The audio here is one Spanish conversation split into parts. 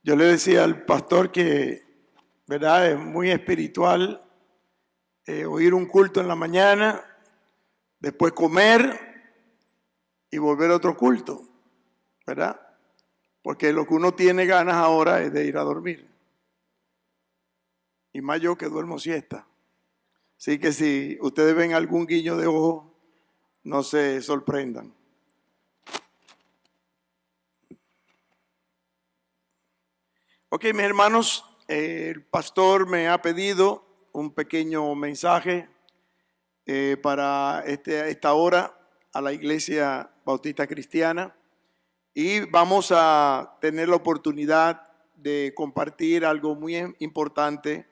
Yo le decía al pastor que, ¿verdad? Es muy espiritual oír un culto en la mañana, después comer y volver a otro culto, ¿verdad? Porque lo que uno tiene ganas ahora es de ir a dormir. Y más yo que duermo siesta. Así que si ustedes ven algún guiño de ojo, no se sorprendan. Ok, mis hermanos, el pastor me ha pedido un pequeño mensaje para esta hora a la Iglesia Bautista Cristiana y vamos a tener la oportunidad de compartir algo muy importante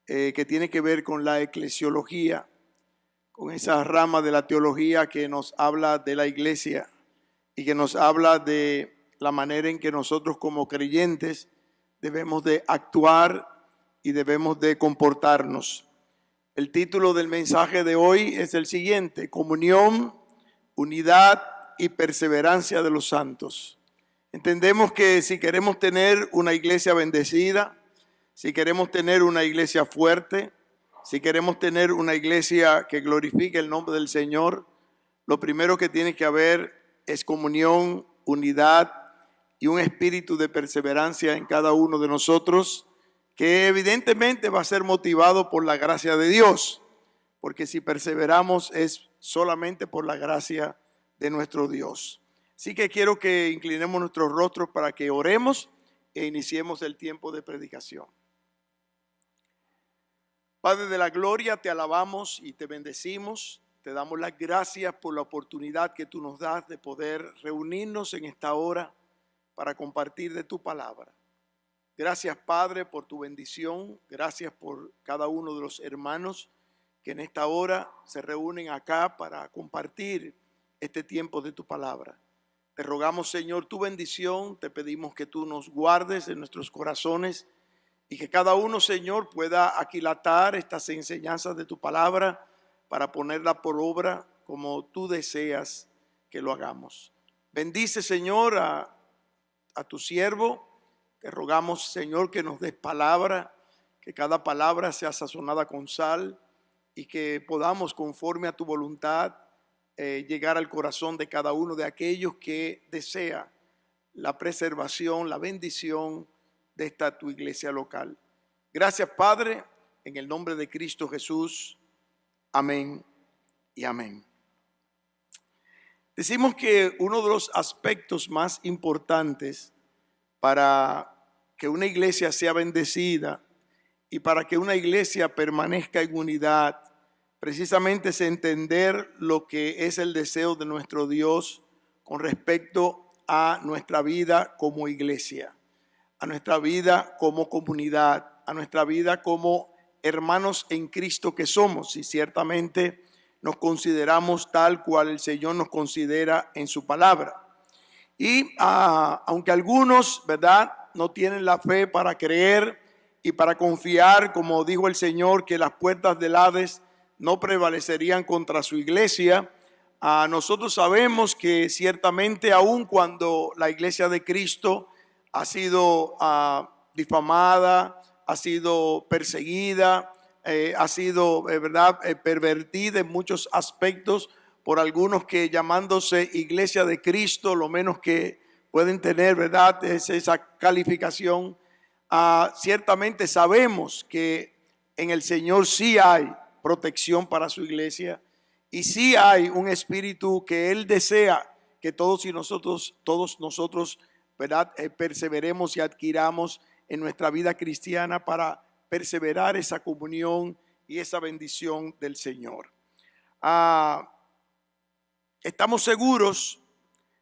que tiene que ver con la eclesiología, con esa rama de la teología que nos habla de la iglesia y que nos habla de la manera en que nosotros como creyentes debemos de actuar y debemos de comportarnos. El título del mensaje de hoy es el siguiente: comunión, unidad y perseverancia de los santos. Entendemos que si queremos tener una iglesia bendecida, si queremos tener una iglesia fuerte, si queremos tener una iglesia que glorifique el nombre del Señor, lo primero que tiene que haber es comunión, unidad y un espíritu de perseverancia en cada uno de nosotros, que evidentemente va a ser motivado por la gracia de Dios, porque si perseveramos es solamente por la gracia de nuestro Dios. Así que quiero que inclinemos nuestros rostros para que oremos e iniciemos el tiempo de predicación. Padre de la gloria, te alabamos y te bendecimos. Te damos las gracias por la oportunidad que tú nos das de poder reunirnos en esta hora para compartir de tu palabra. Gracias, Padre, por tu bendición. Gracias por cada uno de los hermanos que en esta hora se reúnen acá para compartir este tiempo de tu palabra. Te rogamos, Señor, tu bendición. Te pedimos que tú nos guardes en nuestros corazones y que cada uno, Señor, pueda aquilatar estas enseñanzas de tu palabra para ponerla por obra como tú deseas que lo hagamos. Bendice, Señor, a tu siervo. Te rogamos, Señor, que nos des palabra, que cada palabra sea sazonada con sal y que podamos, conforme a tu voluntad, llegar al corazón de cada uno de aquellos que desea la preservación, la bendición de esta tu iglesia local. Gracias, Padre, en el nombre de Cristo Jesús. Amén y amén. Decimos que uno de los aspectos más importantes para que una iglesia sea bendecida y para que una iglesia permanezca en unidad, precisamente es entender lo que es el deseo de nuestro Dios con respecto a nuestra vida como iglesia, a nuestra vida como comunidad, a nuestra vida como hermanos en Cristo que somos, y ciertamente nos consideramos tal cual el Señor nos considera en su palabra. Y aunque algunos, ¿verdad?, no tienen la fe para creer y para confiar, como dijo el Señor, que las puertas del Hades no prevalecerían contra su iglesia, nosotros sabemos que ciertamente aun cuando la iglesia de Cristo ha sido difamada, ha sido perseguida, ha sido ¿verdad?, pervertida en muchos aspectos por algunos que, llamándose iglesia de Cristo, lo menos que pueden tener, ¿verdad?, es esa calificación. Ciertamente sabemos que en el Señor sí hay protección para su iglesia y sí hay un espíritu que Él desea que todos nosotros, ¿verdad?, perseveremos y adquiramos en nuestra vida cristiana para perseverar esa comunión y esa bendición del Señor. Estamos seguros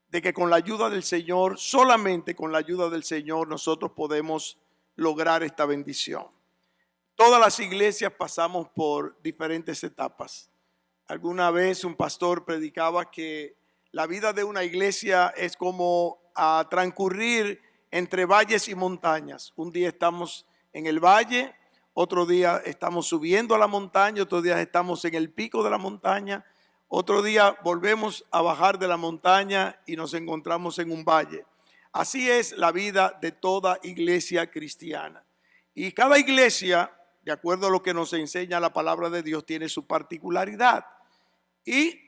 de que con la ayuda del Señor, solamente con la ayuda del Señor, nosotros podemos lograr esta bendición. Todas las iglesias pasamos por diferentes etapas. Alguna vez un pastor predicaba que la vida de una iglesia es como transcurrir entre valles y montañas. Un día estamos en el valle, otro día estamos subiendo a la montaña, otro día estamos en el pico de la montaña, otro día volvemos a bajar de la montaña y nos encontramos en un valle. Así es la vida de toda iglesia cristiana. Y cada iglesia, de acuerdo a lo que nos enseña la palabra de Dios, tiene su particularidad. Y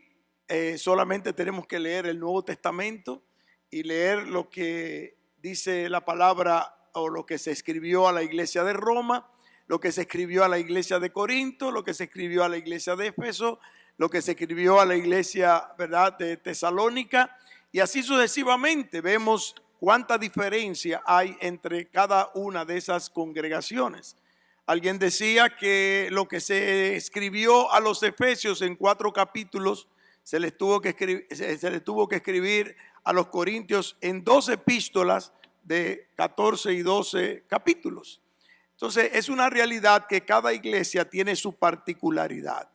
solamente tenemos que leer el Nuevo Testamento y leer lo que dice la palabra o lo que se escribió a la iglesia de Roma, lo que se escribió a la iglesia de Corinto, lo que se escribió a la iglesia de Éfeso, lo que se escribió a la iglesia, ¿verdad?, de Tesalónica, y así sucesivamente. Vemos cuánta diferencia hay entre cada una de esas congregaciones. Alguien decía que lo que se escribió a los Efesios en 4 capítulos se les tuvo que escribir a los Corintios en 2 epístolas de 14 y 12 capítulos. Entonces es una realidad que cada iglesia tiene su particularidad.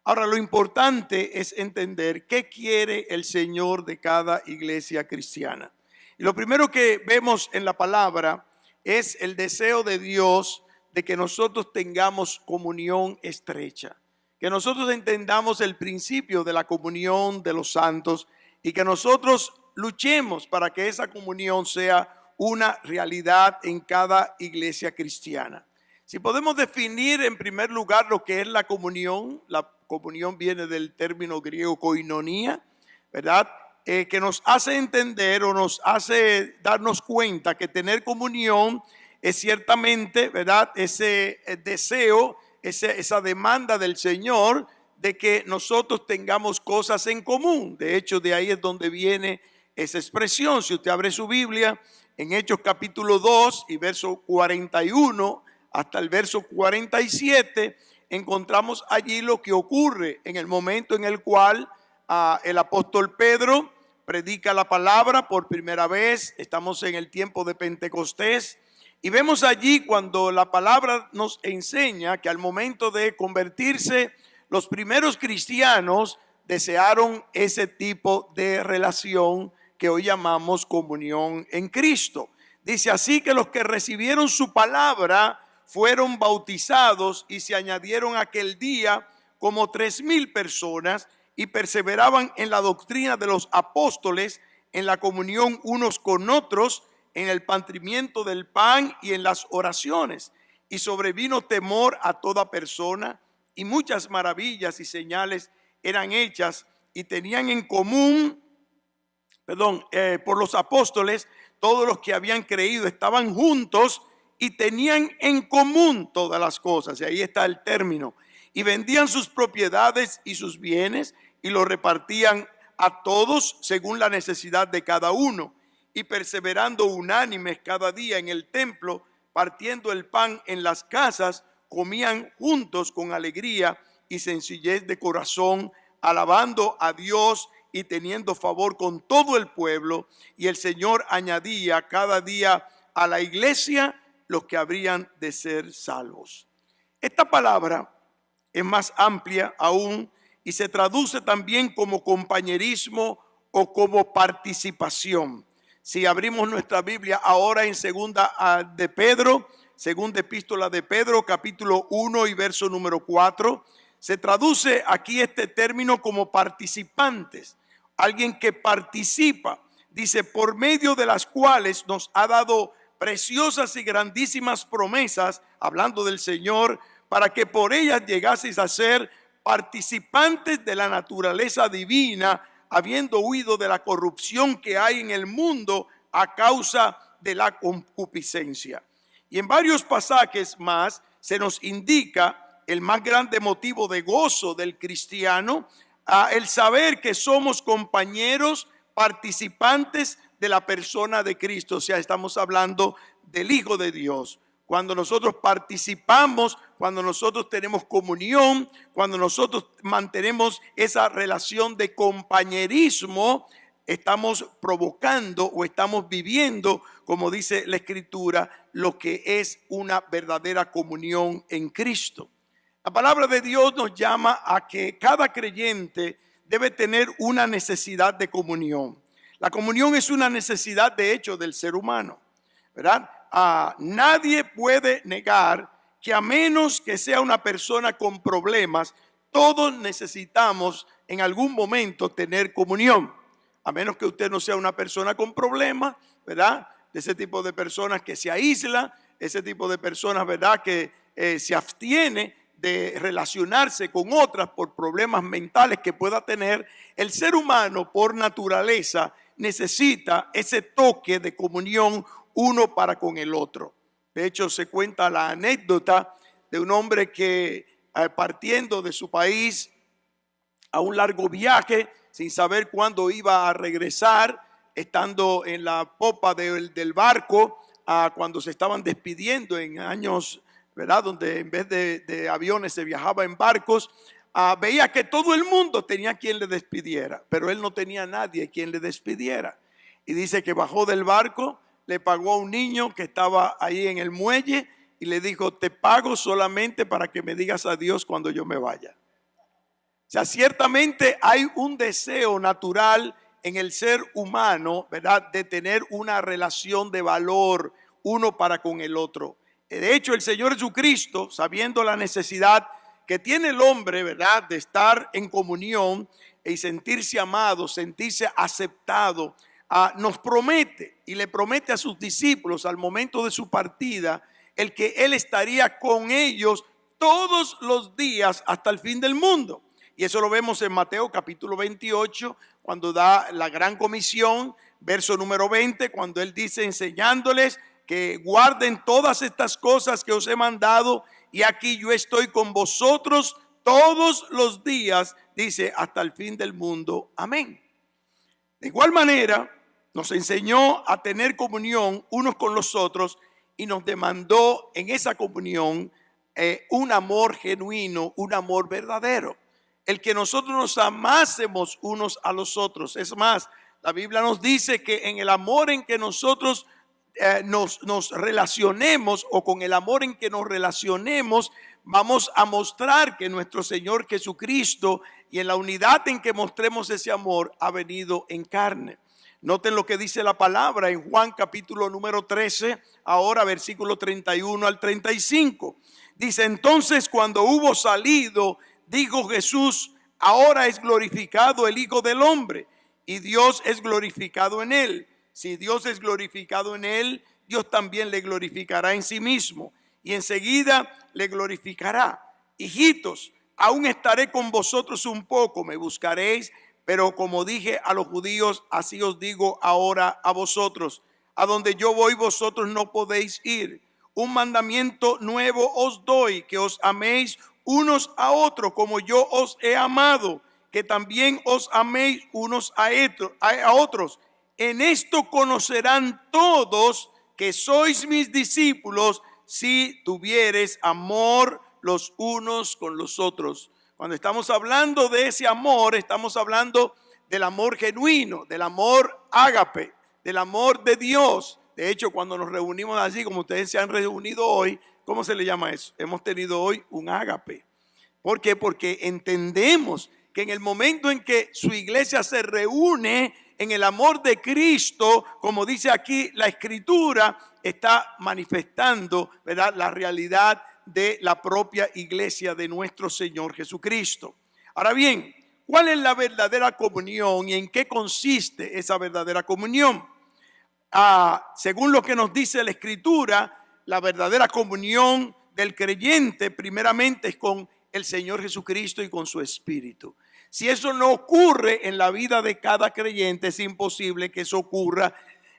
Ahora, lo importante es entender qué quiere el Señor de cada iglesia cristiana. Y lo primero que vemos en la palabra es el deseo de Dios de que nosotros tengamos comunión estrecha, que nosotros entendamos el principio de la comunión de los santos y que nosotros luchemos para que esa comunión sea una realidad en cada iglesia cristiana. Si podemos definir en primer lugar lo que es la comunión viene del término griego koinonía, ¿verdad? Que nos hace entender o nos hace darnos cuenta que tener comunión es ciertamente, ¿verdad?, ese deseo, esa demanda del Señor de que nosotros tengamos cosas en común. De hecho, de ahí es donde viene esa expresión. Si usted abre su Biblia en Hechos capítulo 2 y verso 41 hasta el verso 47, encontramos allí lo que ocurre en el momento en el cual el apóstol Pedro predica la palabra por primera vez. Estamos en el tiempo de Pentecostés y vemos allí cuando la palabra nos enseña que al momento de convertirse los primeros cristianos desearon ese tipo de relación que hoy llamamos comunión en Cristo. Dice así que los que recibieron su palabra fueron bautizados y se añadieron aquel día como 3,000 personas y perseveraban en la doctrina de los apóstoles, en la comunión unos con otros, en el partimiento del pan y en las oraciones. Y sobrevino temor a toda persona y muchas maravillas y señales eran hechas y tenían en común, por los apóstoles, todos los que habían creído estaban juntos y tenían en común todas las cosas. Y ahí está el término. Y vendían sus propiedades y sus bienes y los repartían a todos según la necesidad de cada uno. Y perseverando unánimes cada día en el templo, partiendo el pan en las casas, comían juntos con alegría y sencillez de corazón, alabando a Dios y teniendo favor con todo el pueblo. Y el Señor añadía cada día a la iglesia los que habrían de ser salvos. Esta palabra es más amplia aún y se traduce también como compañerismo o como participación. Si abrimos nuestra Biblia ahora en segunda epístola de Pedro, capítulo 1 y verso número 4, se traduce aquí este término como participantes, alguien que participa. Dice, por medio de las cuales nos ha dado preciosas y grandísimas promesas, hablando del Señor, para que por ellas llegaseis a ser participantes de la naturaleza divina, habiendo huido de la corrupción que hay en el mundo a causa de la concupiscencia. Y en varios pasajes más se nos indica el más grande motivo de gozo del cristiano, el saber que somos compañeros, participantes de la persona de Cristo. O sea, estamos hablando del Hijo de Dios. Cuando nosotros participamos, cuando nosotros tenemos comunión, cuando nosotros mantenemos esa relación de compañerismo, estamos provocando o estamos viviendo, como dice la Escritura, lo que es una verdadera comunión en Cristo. La palabra de Dios nos llama a que cada creyente debe tener una necesidad de comunión. La comunión es una necesidad de hecho del ser humano, ¿verdad? Nadie puede negar que a menos que sea una persona con problemas, todos necesitamos en algún momento tener comunión. a menos que usted no sea una persona con problemas, ¿verdad? De ese tipo de personas que se aísla, ese tipo de personas, ¿verdad? Que se abstiene de relacionarse con otras por problemas mentales que pueda tener. El ser humano por naturaleza necesita ese toque de comunión uno para con el otro. De hecho, se cuenta la anécdota de un hombre que partiendo de su país a un largo viaje, sin saber cuándo iba a regresar, estando en la popa del barco, cuando se estaban despidiendo en años, ¿verdad?, donde en vez de aviones se viajaba en barcos, veía que todo el mundo tenía quien le despidiera, pero él no tenía nadie quien le despidiera. Y dice que bajó del barco, le pagó a un niño que estaba ahí en el muelle y le dijo: te pago solamente para que me digas adiós cuando yo me vaya. O sea, ciertamente hay un deseo natural en el ser humano, ¿verdad?, de tener una relación de valor uno para con el otro. De hecho, el Señor Jesucristo, sabiendo la necesidad que tiene el hombre, ¿verdad?, de estar en comunión y sentirse amado, sentirse aceptado, nos promete y le promete a sus discípulos al momento de su partida el que Él estaría con ellos todos los días hasta el fin del mundo. Y eso lo vemos en Mateo capítulo 28, cuando da la gran comisión, verso número 20, cuando Él dice: enseñándoles que guarden todas estas cosas que os he mandado, y aquí yo estoy con vosotros todos los días, dice, hasta el fin del mundo. Amén. De igual manera, nos enseñó a tener comunión unos con los otros y nos demandó en esa comunión un amor genuino, un amor verdadero. El que nosotros nos amásemos unos a los otros. Es más, la Biblia nos dice que en el amor en que nosotros nos relacionemos, o con el amor en que nos relacionemos, vamos a mostrar que nuestro Señor Jesucristo, y en la unidad en que mostremos ese amor, ha venido en carne. Noten lo que dice la palabra en Juan capítulo número 13, ahora versículo 31 al 35. Dice: entonces, cuando hubo salido, dijo Jesús: ahora es glorificado el Hijo del Hombre, y Dios es glorificado en él. Si Dios es glorificado en él, Dios también le glorificará en sí mismo, y enseguida le glorificará. Hijitos, aún estaré con vosotros un poco, me buscaréis, pero como dije a los judíos, así os digo ahora a vosotros: a donde yo voy, vosotros no podéis ir. Un mandamiento nuevo os doy, que os améis unos a otros como yo os he amado, que también os améis unos a otros. En esto conocerán todos que sois mis discípulos, si tuviereis amor los unos con los otros. Cuando estamos hablando de ese amor, estamos hablando del amor genuino, del amor ágape, del amor de Dios. De hecho, cuando nos reunimos así, como ustedes se han reunido hoy, ¿cómo se le llama eso? Hemos tenido hoy un ágape. ¿Por qué? Porque entendemos que en el momento en que su iglesia se reúne en el amor de Cristo, como dice aquí la Escritura, está manifestando, ¿verdad?, la realidad de la propia iglesia de nuestro Señor Jesucristo. Ahora bien, ¿cuál es la verdadera comunión y en qué consiste esa verdadera comunión? Según lo que nos dice la Escritura, la verdadera comunión del creyente primeramente es con el Señor Jesucristo y con su Espíritu. Si eso no ocurre en la vida de cada creyente, es imposible que eso ocurra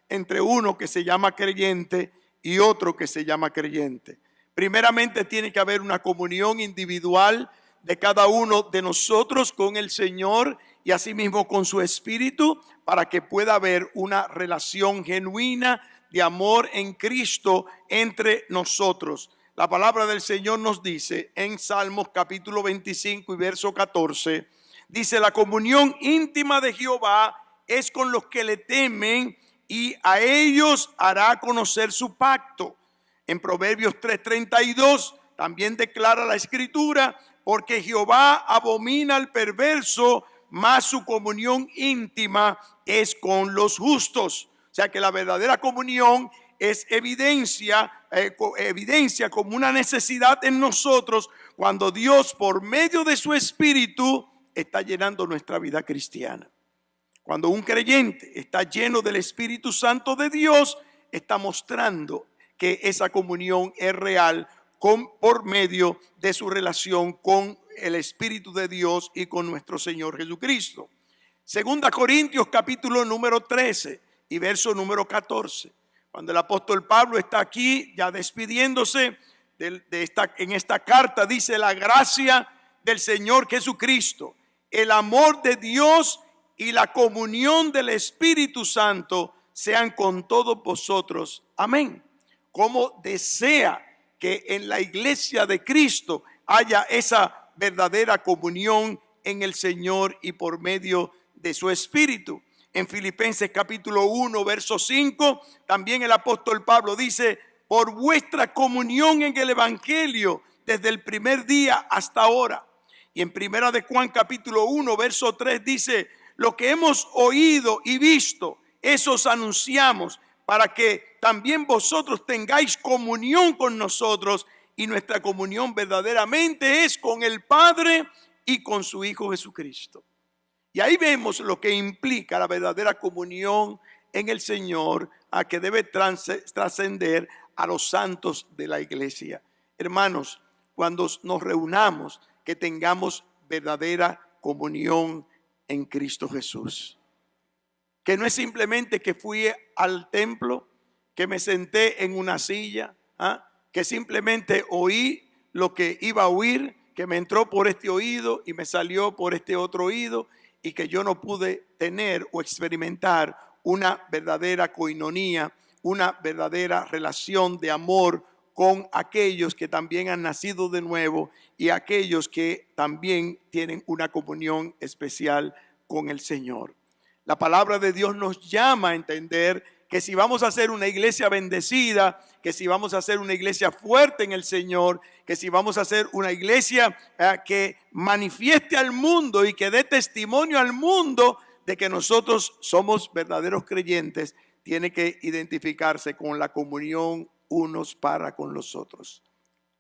entre uno que se llama creyente y otro que se llama creyente. Primeramente tiene que haber una comunión individual de cada uno de nosotros con el Señor y asimismo con su Espíritu, para que pueda haber una relación genuina de amor en Cristo entre nosotros. La palabra del Señor nos dice en Salmos capítulo 25 y verso 14, dice: la comunión íntima de Jehová es con los que le temen, y a ellos hará conocer su pacto. En Proverbios 3:32 también declara la Escritura: porque Jehová abomina al perverso, mas su comunión íntima es con los justos. O sea que la verdadera comunión es evidencia como una necesidad en nosotros, cuando Dios por medio de su Espíritu está llenando nuestra vida cristiana. Cuando un creyente está lleno del Espíritu Santo de Dios, está mostrando que esa comunión es real por medio de su relación con el Espíritu de Dios y con nuestro Señor Jesucristo. Segunda Corintios capítulo número 13 y verso número 14. Cuando el apóstol Pablo está aquí ya despidiéndose en esta carta, dice: la gracia del Señor Jesucristo, el amor de Dios y la comunión del Espíritu Santo sean con todos vosotros. Amén. Como desea que en la iglesia de Cristo haya esa verdadera comunión en el Señor y por medio de su Espíritu. En Filipenses capítulo 1 verso 5 también el apóstol Pablo dice: por vuestra comunión en el Evangelio desde el primer día hasta ahora. Y en Primera de Juan capítulo 1 verso 3 dice: lo que hemos oído y visto, eso os anunciamos, para que también vosotros tengáis comunión con nosotros, y nuestra comunión verdaderamente es con el Padre y con su Hijo Jesucristo. Y ahí vemos lo que implica la verdadera comunión en el Señor, a que debe trascender a los santos de la iglesia. Hermanos, cuando nos reunamos, que tengamos verdadera comunión en Cristo Jesús. Que no es simplemente que fui al templo, que me senté en una silla, que simplemente oí lo que iba a oír, que me entró por este oído y me salió por este otro oído, y que yo no pude tener o experimentar una verdadera coinonía, una verdadera relación de amor con aquellos que también han nacido de nuevo y aquellos que también tienen una comunión especial con el Señor. La palabra de Dios nos llama a entender que si vamos a ser una iglesia bendecida, que si vamos a ser una iglesia fuerte en el Señor, que si vamos a ser una iglesia que manifieste al mundo y que dé testimonio al mundo de que nosotros somos verdaderos creyentes, tiene que identificarse con la comunión unos para con los otros.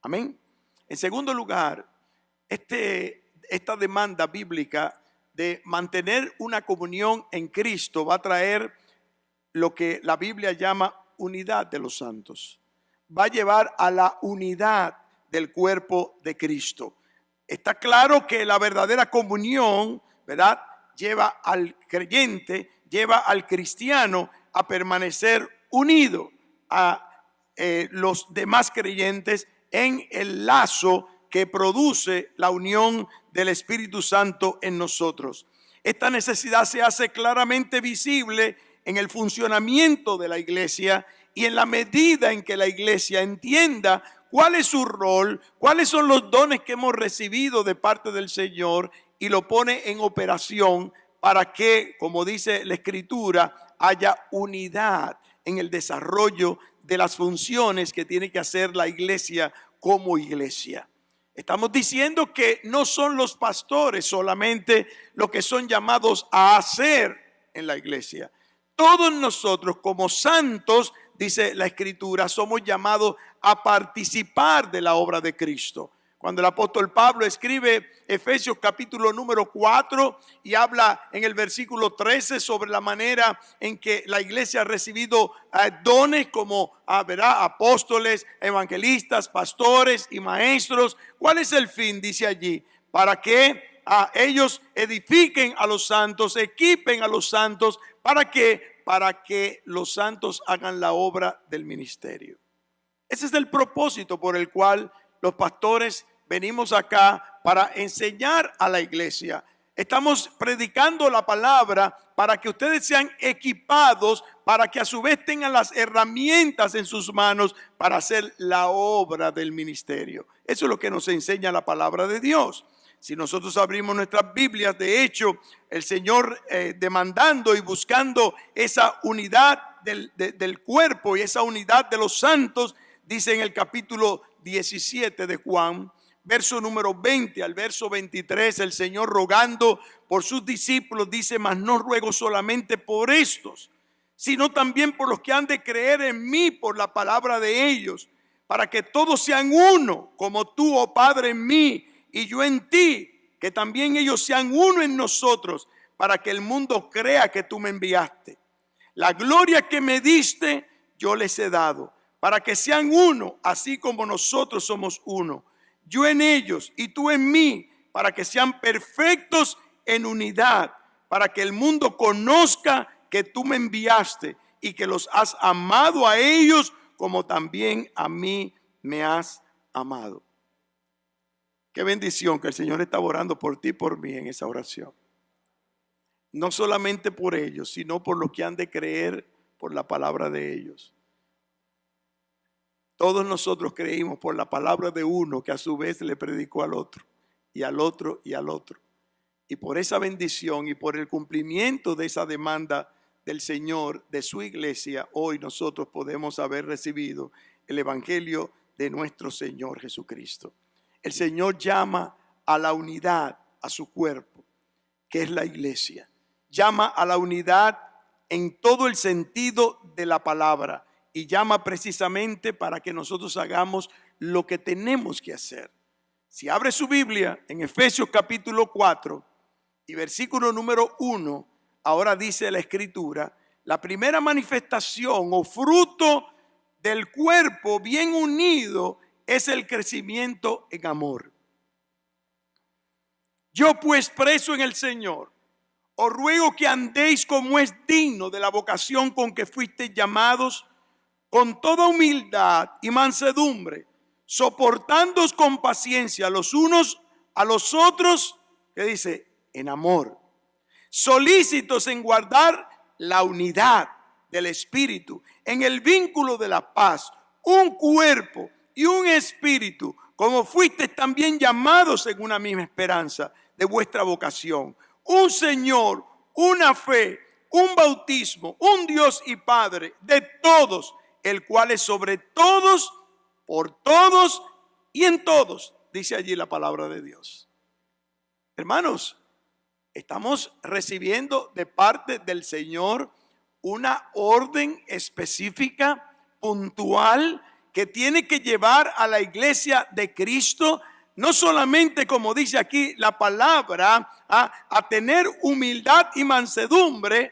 Amén. En segundo lugar, esta demanda bíblica de mantener una comunión en Cristo va a traer lo que la Biblia llama unidad de los santos. Va a llevar a la unidad del cuerpo de Cristo. Está claro que la verdadera comunión, ¿verdad?, lleva al creyente, lleva al cristiano a permanecer unido a los demás creyentes en el lazo que produce la unión del Espíritu Santo en nosotros. Esta necesidad se hace claramente visible en el funcionamiento de la iglesia y en la medida en que la iglesia entienda cuál es su rol, cuáles son los dones que hemos recibido de parte del Señor y lo pone en operación para que, como dice la Escritura, haya unidad en el desarrollo de las funciones que tiene que hacer la iglesia como iglesia. Estamos diciendo que no son los pastores solamente los que son llamados a hacer en la iglesia. Todos nosotros como santos, dice la Escritura, somos llamados a participar de la obra de Cristo. Cuando el apóstol Pablo escribe Efesios capítulo número 4 y habla en el versículo 13 sobre la manera en que la iglesia ha recibido dones como apóstoles, evangelistas, pastores y maestros. ¿Cuál es el fin? Dice allí, para que ellos edifiquen a los santos, equipen a los santos, ¿para qué? Para que los santos hagan la obra del ministerio. Ese es el propósito por el cual los pastores venimos acá, para enseñar a la iglesia. Estamos predicando la palabra para que ustedes sean equipados, para que a su vez tengan las herramientas en sus manos para hacer la obra del ministerio. Eso es lo que nos enseña la palabra de Dios. Si nosotros abrimos nuestras Biblias, de hecho, el Señor demandando y buscando esa unidad del cuerpo y esa unidad de los santos, dice en el capítulo 17 de Juan, verso número 20 al verso 23, el Señor rogando por sus discípulos dice: mas no ruego solamente por estos, sino también por los que han de creer en mí por la palabra de ellos, para que todos sean uno, como tú, oh Padre, en mí y yo en ti, que también ellos sean uno en nosotros, para que el mundo crea que tú me enviaste. La gloria que me diste, yo les he dado, para que sean uno, así como nosotros somos uno. Yo en ellos y tú en mí, para que sean perfectos en unidad, para que el mundo conozca que tú me enviaste y que los has amado a ellos como también a mí me has amado. Qué bendición que el Señor está orando por ti y por mí en esa oración. No solamente por ellos, sino por los que han de creer por la palabra de ellos. Todos nosotros creímos por la palabra de uno que a su vez le predicó al otro y al otro y al otro. Y por esa bendición y por el cumplimiento de esa demanda del Señor, de su iglesia, hoy nosotros podemos haber recibido el evangelio de nuestro Señor Jesucristo. El Señor llama a la unidad, a su cuerpo, que es la iglesia. Llama a la unidad en todo el sentido de la palabra y llama precisamente para que nosotros hagamos lo que tenemos que hacer. Si abre su Biblia en Efesios capítulo 4 y versículo número 1, ahora dice la Escritura, la primera manifestación o fruto del cuerpo bien unido es el crecimiento en amor. Yo pues, preso en el Señor, os ruego que andéis como es digno de la vocación con que fuisteis llamados, con toda humildad y mansedumbre, soportándoos con paciencia los unos a los otros, que dice, en amor, solícitos en guardar la unidad del Espíritu, en el vínculo de la paz, un cuerpo y un espíritu, como fuisteis también llamados en una misma esperanza de vuestra vocación. Un Señor, una fe, un bautismo, un Dios y Padre de todos, el cual es sobre todos, por todos y en todos, dice allí la palabra de Dios. Hermanos, estamos recibiendo de parte del Señor una orden específica, puntual, que tiene que llevar a la iglesia de Cristo, no solamente como dice aquí la palabra, a tener humildad y mansedumbre,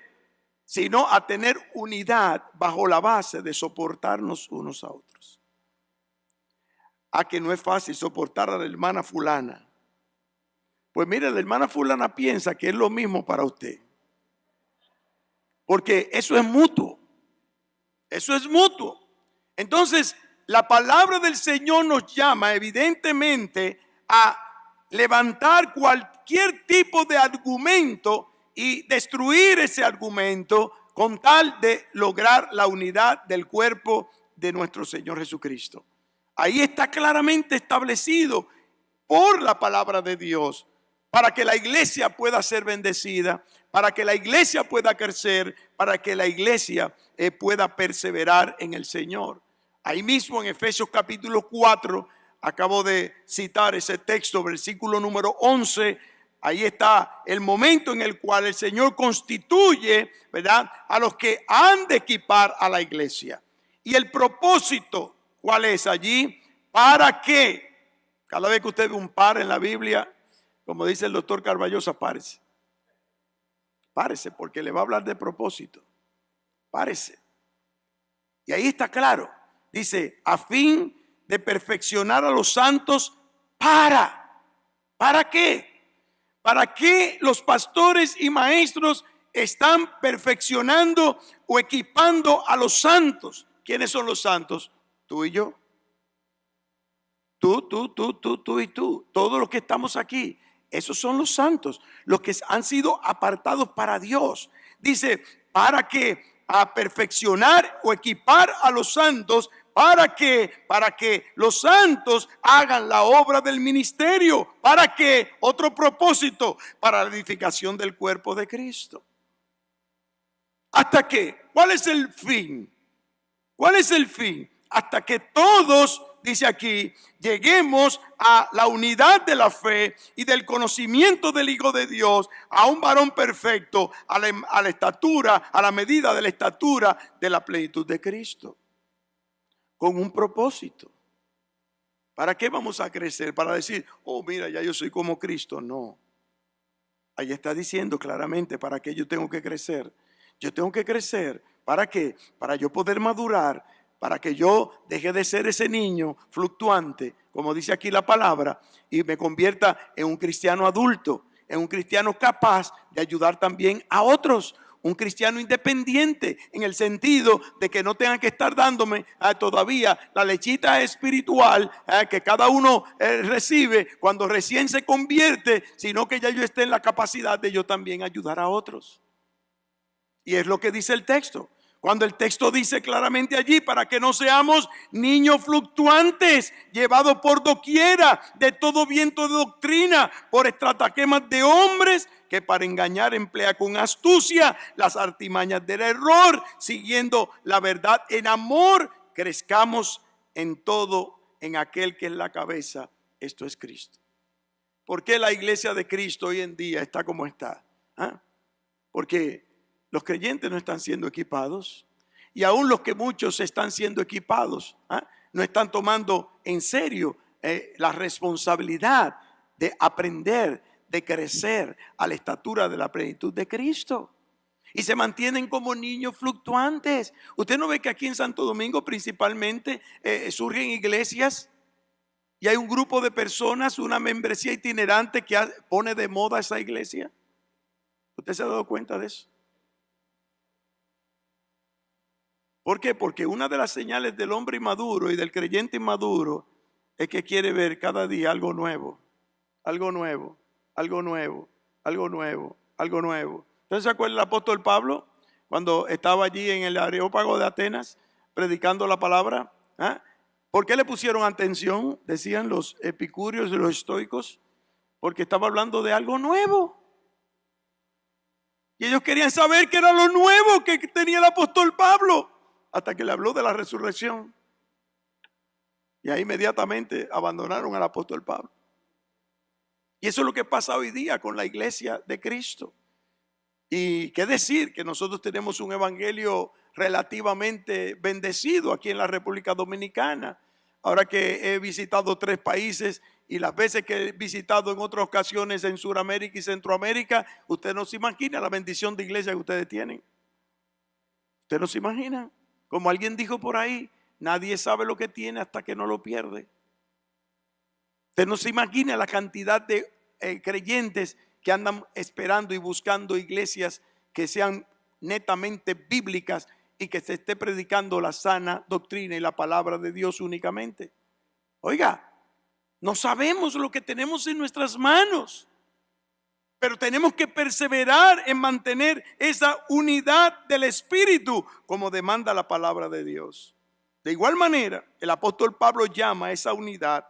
sino a tener unidad bajo la base de soportarnos unos a otros. Que no es fácil soportar a la hermana fulana. Pues mire, la hermana fulana piensa que es lo mismo para usted. Porque eso es mutuo. Eso es mutuo. Entonces, la palabra del Señor nos llama evidentemente a levantar cualquier tipo de argumento y destruir ese argumento con tal de lograr la unidad del cuerpo de nuestro Señor Jesucristo. Ahí está claramente establecido por la palabra de Dios para que la iglesia pueda ser bendecida, para que la iglesia pueda crecer, para que la iglesia pueda perseverar en el Señor. Ahí mismo en Efesios capítulo 4, acabo de citar ese texto, versículo número 11, ahí está el momento en el cual el Señor constituye, ¿verdad?, a los que han de equipar a la iglesia. Y el propósito, ¿cuál es allí? ¿Para qué? Cada vez que usted ve un par en la Biblia, como dice el doctor Carballosa, párese. Párese, porque le va a hablar de propósito. Párese. Y ahí está claro. Dice, a fin de perfeccionar a los santos, ¿para qué? ¿Para qué los pastores y maestros están perfeccionando o equipando a los santos? ¿Quiénes son los santos? Tú y yo. Tú y tú. Todos los que estamos aquí. Esos son los santos, los que han sido apartados para Dios. Dice, ¿para qué? A perfeccionar o equipar a los santos. ¿Para qué? Para que los santos hagan la obra del ministerio. ¿Para qué? Otro propósito, para la edificación del cuerpo de Cristo. ¿Hasta qué? ¿Cuál es el fin? ¿Cuál es el fin? Hasta que todos, dice aquí, lleguemos a la unidad de la fe y del conocimiento del Hijo de Dios, a un varón perfecto, a la estatura, a la medida de la estatura de la plenitud de Cristo. Con un propósito. ¿Para qué vamos a crecer? Para decir, oh mira, ya yo soy como Cristo. No. Ahí está diciendo claramente para qué yo tengo que crecer. Yo tengo que crecer. ¿Para qué? Para yo poder madurar, para que yo deje de ser ese niño fluctuante, como dice aquí la palabra, y me convierta en un cristiano adulto, en un cristiano capaz de ayudar también a otros. Un cristiano independiente en el sentido de que no tengan que estar dándome todavía la lechita espiritual que cada uno recibe cuando recién se convierte, sino que ya yo esté en la capacidad de yo también ayudar a otros. Y es lo que dice el texto. Cuando el texto dice claramente allí, para que no seamos niños fluctuantes, llevados por doquiera de todo viento de doctrina, por estratagemas de hombres, que para engañar emplea con astucia las artimañas del error, siguiendo la verdad en amor, crezcamos en todo en aquel que es la cabeza, esto es Cristo. ¿Por qué la iglesia de Cristo hoy en día está como está? Porque los creyentes no están siendo equipados, y aún los que muchos están siendo equipados, no están tomando en serio la responsabilidad de aprender, de crecer a la estatura de la plenitud de Cristo. Y se mantienen como niños fluctuantes. Usted no ve que aquí en Santo Domingo principalmente surgen iglesias y hay un grupo de personas, una membresía itinerante que pone de moda esa iglesia. ¿Usted se ha dado cuenta de eso? ¿Por qué? Porque una de las señales del hombre inmaduro y del creyente inmaduro es que quiere ver cada día algo nuevo, algo nuevo, algo nuevo, algo nuevo, algo nuevo. ¿Entonces se acuerda el apóstol Pablo cuando estaba allí en el Areópago de Atenas predicando la palabra? ¿Por qué le pusieron atención? Decían los epicúreos y los estoicos, porque estaba hablando de algo nuevo. Y ellos querían saber qué era lo nuevo que tenía el apóstol Pablo, hasta que le habló de la resurrección. Y ahí inmediatamente abandonaron al apóstol Pablo. Y eso es lo que pasa hoy día con la iglesia de Cristo. Y qué decir que nosotros tenemos un evangelio relativamente bendecido aquí en la República Dominicana. Ahora que he visitado 3 países y las veces que he visitado en otras ocasiones en Sudamérica y Centroamérica, usted no se imagina la bendición de iglesia que ustedes tienen. Usted no se imagina. Como alguien dijo por ahí, nadie sabe lo que tiene hasta que no lo pierde. Usted no se imagina la cantidad de creyentes que andan esperando y buscando iglesias que sean netamente bíblicas y que se esté predicando la sana doctrina y la palabra de Dios únicamente. Oiga, no sabemos lo que tenemos en nuestras manos, pero tenemos que perseverar en mantener esa unidad del Espíritu como demanda la palabra de Dios. De igual manera, el apóstol Pablo llama a esa unidad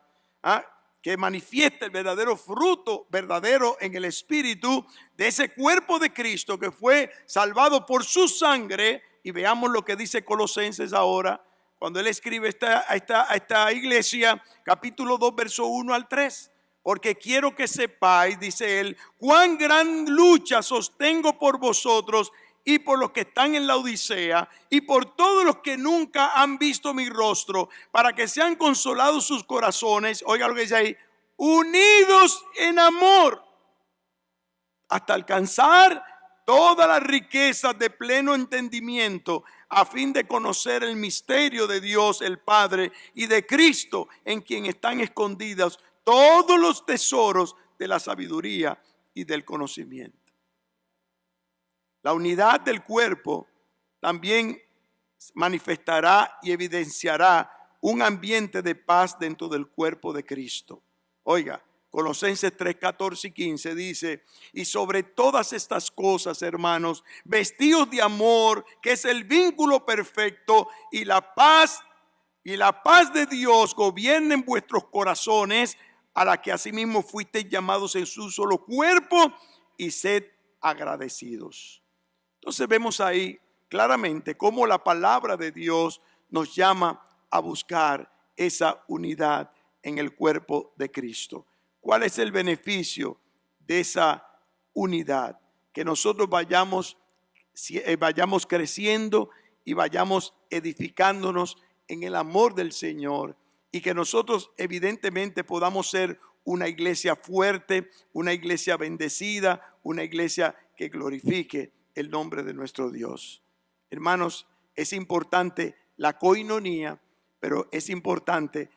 que manifiesta el verdadero fruto verdadero en el Espíritu de ese cuerpo de Cristo que fue salvado por su sangre. Y veamos lo que dice Colosenses ahora, cuando él escribe a esta iglesia, capítulo 2, verso 1 al 3. Porque quiero que sepáis, dice él, cuán gran lucha sostengo por vosotros y por los que están en la Odisea y por todos los que nunca han visto mi rostro, para que sean consolados sus corazones, oiga lo que dice ahí, unidos en amor, hasta alcanzar todas las riquezas de pleno entendimiento, a fin de conocer el misterio de Dios el Padre y de Cristo, en quien están escondidos todos los tesoros de la sabiduría y del conocimiento. La unidad del cuerpo también manifestará y evidenciará un ambiente de paz dentro del cuerpo de Cristo. Oiga, Colosenses 3, 14 y 15 dice, y sobre todas estas cosas, hermanos, vestidos de amor, que es el vínculo perfecto, y la paz de Dios gobierne en vuestros corazones, a la que asimismo fuisteis llamados en su solo cuerpo, y sed agradecidos. Entonces vemos ahí claramente cómo la palabra de Dios nos llama a buscar esa unidad en el cuerpo de Cristo. ¿Cuál es el beneficio de esa unidad? Que nosotros vayamos creciendo y vayamos edificándonos en el amor del Señor, y que nosotros evidentemente podamos ser una iglesia fuerte, una iglesia bendecida, una iglesia que glorifique el nombre de nuestro Dios. Hermanos, es importante la coinonía, pero es importante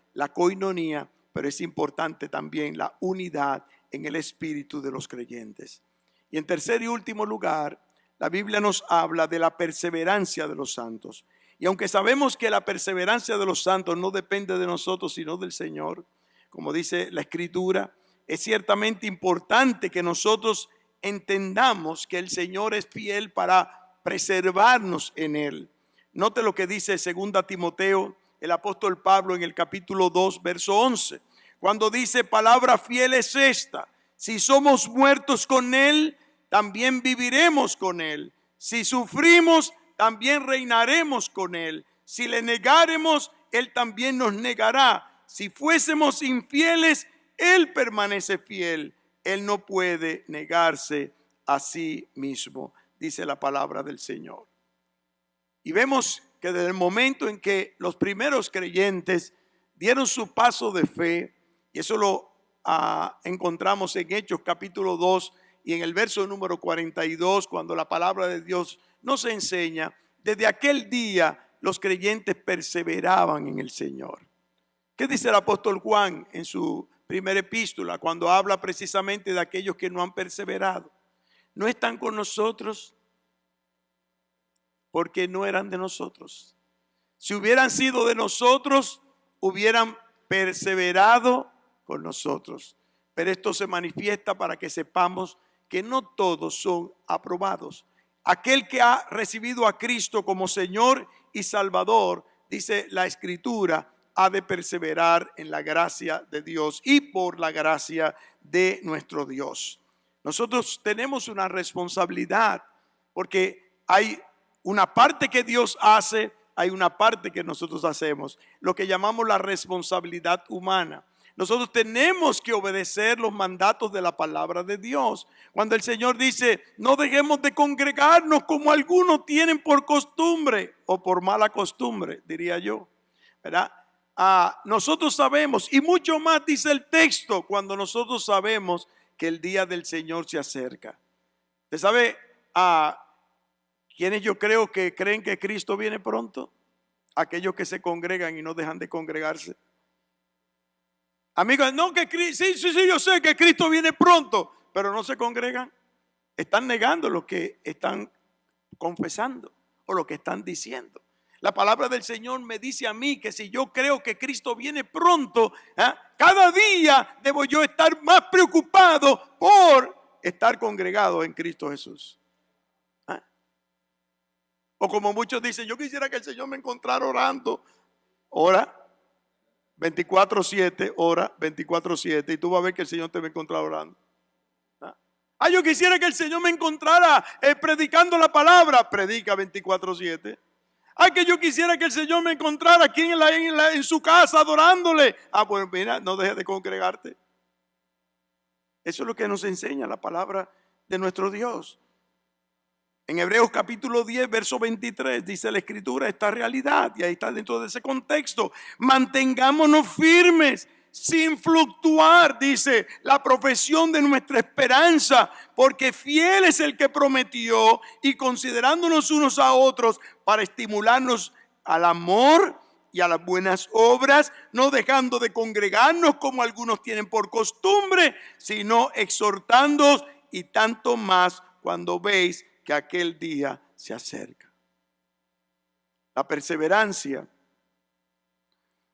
también la unidad en el espíritu de los creyentes. Y en tercer y último lugar, la Biblia nos habla de la perseverancia de los santos. Y aunque sabemos que la perseverancia de los santos no depende de nosotros, sino del Señor, como dice la Escritura, es ciertamente importante que nosotros entendamos que el Señor es fiel para preservarnos en Él. Note lo que dice 2 Timoteo, el apóstol Pablo en el capítulo 2, verso 11, cuando dice: palabra fiel es esta, si somos muertos con Él, también viviremos con Él. Si sufrimos, también reinaremos con Él. Si le negáremos, Él también nos negará. Si fuésemos infieles, Él permanece fiel. Él no puede negarse a sí mismo, dice la palabra del Señor. Y vemos que desde el momento en que los primeros creyentes dieron su paso de fe, y eso lo encontramos en Hechos capítulo 2 y en el verso número 42, cuando la palabra de Dios nos enseña, desde aquel día los creyentes perseveraban en el Señor. ¿Qué dice el apóstol Juan en su primera epístola cuando habla precisamente de aquellos que no han perseverado? No están con nosotros porque no eran de nosotros. Si hubieran sido de nosotros, hubieran perseverado con nosotros. Pero esto se manifiesta para que sepamos que no todos son aprobados. Aquel que ha recibido a Cristo como Señor y Salvador, dice la Escritura, ha de perseverar en la gracia de Dios y por la gracia de nuestro Dios. Nosotros tenemos una responsabilidad porque hay una parte que Dios hace, hay una parte que nosotros hacemos, lo que llamamos la responsabilidad humana. Nosotros tenemos que obedecer los mandatos de la palabra de Dios. Cuando el Señor dice, no dejemos de congregarnos como algunos tienen por costumbre o por mala costumbre, diría yo, ¿verdad? Nosotros sabemos, y mucho más dice el texto, cuando nosotros sabemos que el día del Señor se acerca. ¿Usted sabe quiénes yo creo que creen que Cristo viene pronto? Aquellos que se congregan y no dejan de congregarse. Amigos, no que sí, yo sé que Cristo viene pronto, pero no se congregan. Están negando lo que están confesando o lo que están diciendo. La palabra del Señor me dice a mí que si yo creo que Cristo viene pronto, cada día debo yo estar más preocupado por estar congregado en Cristo Jesús. O como muchos dicen, yo quisiera que el Señor me encontrara orando. Ora 24/7, ora 24/7 y tú vas a ver que el Señor te va a encontrar orando. Yo quisiera que el Señor me encontrara predicando la palabra. Predica 24/7. Que yo quisiera que el Señor me encontrara aquí en su casa adorándole. Pues mira, no dejes de congregarte. Eso es lo que nos enseña la palabra de nuestro Dios. En Hebreos capítulo 10, verso 23, dice la Escritura esta realidad, y ahí está dentro de ese contexto. Mantengámonos firmes, sin fluctuar, dice, la profesión de nuestra esperanza, porque fiel es el que prometió, y considerándonos unos a otros para estimularnos al amor y a las buenas obras, no dejando de congregarnos como algunos tienen por costumbre, sino exhortándoos, y tanto más cuando veis que aquel día se acerca. La perseverancia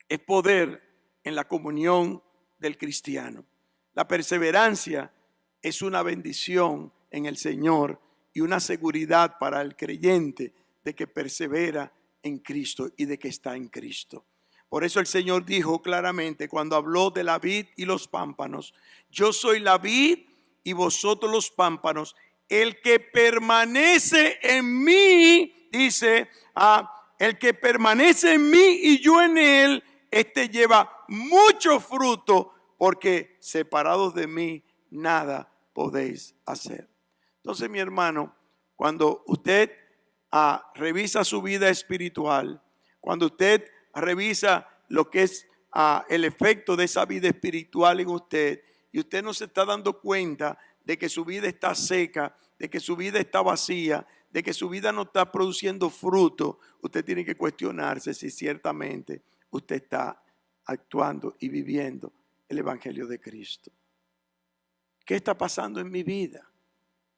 es poder en la comunión del cristiano. La perseverancia es una bendición en el Señor y una seguridad para el creyente de que persevera en Cristo y de que está en Cristo. Por eso el Señor dijo claramente cuando habló de la vid y los pámpanos: yo soy la vid y vosotros los pámpanos. El que permanece en mí, dice, el que permanece en mí y yo en él, este lleva mucho fruto, porque separados de mí nada podéis hacer. Entonces, mi hermano, cuando usted revisa su vida espiritual, cuando usted revisa lo que es el efecto de esa vida espiritual en usted, y usted no se está dando cuenta de que su vida está seca, de que su vida está vacía, de que su vida no está produciendo fruto, usted tiene que cuestionarse si ciertamente usted está actuando y viviendo el Evangelio de Cristo. ¿Qué está pasando en mi vida?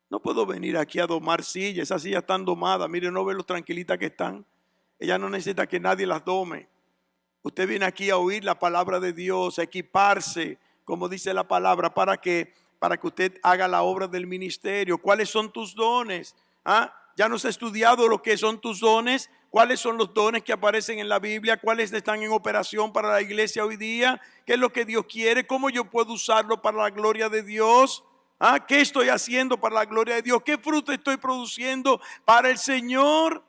No puedo venir aquí a domar sillas. Esas sillas están domadas. Mire, no ve lo tranquilitas que están. Ella no necesita que nadie las dome. Usted viene aquí a oír la palabra de Dios, a equiparse, como dice la palabra, para que usted haga la obra del ministerio. ¿Cuáles son tus dones? ¿Ya nos ha estudiado lo que son tus dones? ¿Cuáles son los dones que aparecen en la Biblia? ¿Cuáles están en operación para la iglesia hoy día? ¿Qué es lo que Dios quiere? ¿Cómo yo puedo usarlo para la gloria de Dios? ¿Qué estoy haciendo para la gloria de Dios? ¿Qué fruto estoy produciendo para el Señor?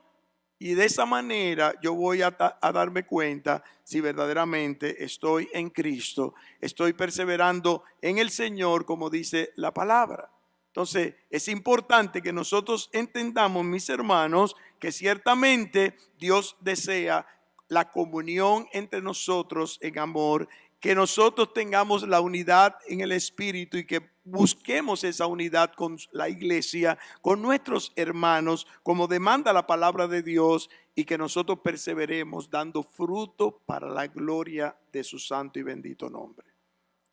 Y de esa manera yo voy a darme cuenta si verdaderamente estoy en Cristo, estoy perseverando en el Señor, como dice la palabra. Entonces es importante que nosotros entendamos, mis hermanos, que ciertamente Dios desea la comunión entre nosotros en amor, que nosotros tengamos la unidad en el Espíritu y que busquemos esa unidad con la iglesia, con nuestros hermanos, como demanda la palabra de Dios, y que nosotros perseveremos dando fruto para la gloria de su santo y bendito nombre.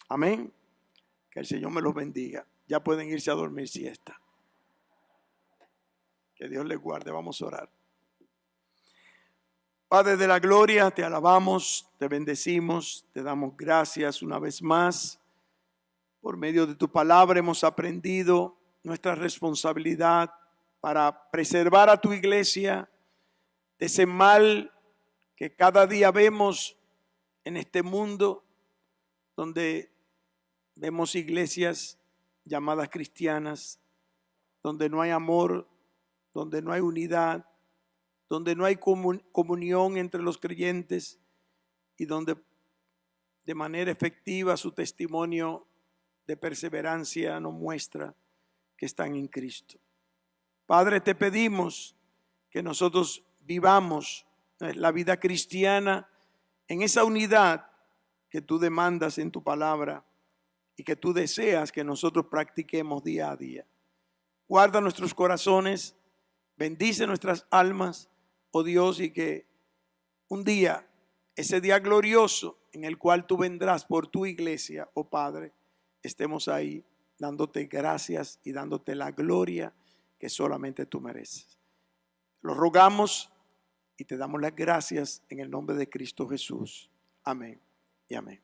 Amén. Que el Señor me los bendiga. Ya pueden irse a dormir siesta. Que Dios les guarde. Vamos a orar. Padre de la gloria, te alabamos, te bendecimos, te damos gracias una vez más. Por medio de tu palabra hemos aprendido nuestra responsabilidad para preservar a tu iglesia de ese mal que cada día vemos en este mundo, donde vemos iglesias llamadas cristianas, donde no hay amor, donde no hay unidad, donde no hay comunión entre los creyentes y donde de manera efectiva su testimonio de perseverancia nos muestra que están en Cristo. Padre, te pedimos que nosotros vivamos la vida cristiana en esa unidad que tú demandas en tu palabra y que tú deseas que nosotros practiquemos día a día. Guarda nuestros corazones, bendice nuestras almas, oh Dios, y que un día, ese día glorioso en el cual tú vendrás por tu iglesia, oh Padre, estemos ahí dándote gracias y dándote la gloria que solamente tú mereces. Lo rogamos y te damos las gracias en el nombre de Cristo Jesús. Amén y amén.